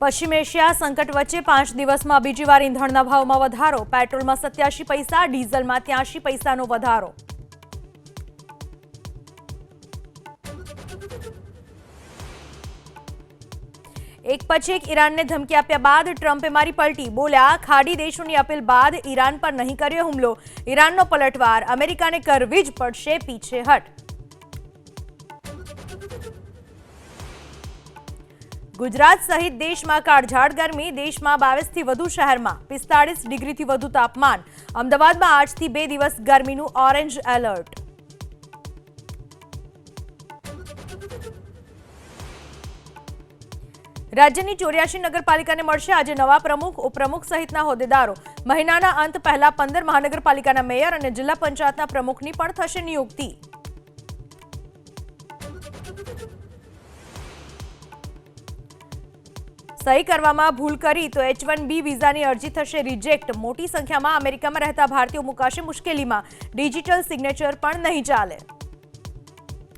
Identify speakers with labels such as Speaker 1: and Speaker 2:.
Speaker 1: પશ્ચિમ એશિયા સંકટ વચ્ચે 5 દિવસમાં બીજી વાર ઈંધણના ભાવમાં વધારો। પેટ્રોલમાં 87 પૈસા, ડીઝલમાં 83 પૈસાનો વધારો। એક પછી એક ઈરાનને ધમકી આપ્યા બાદ ટ્રમ્પે મારી પલટી। બોલ્યા, ખાડી દેશોની અપીલ બાદ ઈરાન પર નહીં કર્યો હુમલો। ઈરાનનો પલટવાર, અમેરિકાને કરવી જ પડશે પીછેહટ। ગુજરાત સહિત દેશમાં કાળઝાળ ગરમી। દેશમાં 22 થી વધુ શહેરમાં 45 ડિગ્રીથી વધુ તાપમાન। અમદાવાદમાં આજથી 2 દિવસ ગરમીનું ઓરેન્જ એલર્ટ। રાજ્યની 84 નગરપાલિકાને મળશે આજે નવા પ્રમુખ, ઉપપ્રમુખ સહિતના હોદ્દેદારો। મહિનાના અંત પહેલા 15 મહાનગરપાલિકાના મેયર અને જિલ્લા પંચાયતના પ્રમુખની પણ થશે નિયુક્તિ। સહી કરવામાં ભૂલ કરી તો H1B વિઝાની અરજી થશે રિજેક્ટ। મોટી સંખ્યામાં અમેરિકામાં રહેતા ભારતીયો મુકાશે મુશ્કેલીમાં। ડિજિટલ સિગ્નેચર પણ નહીં ચાલે।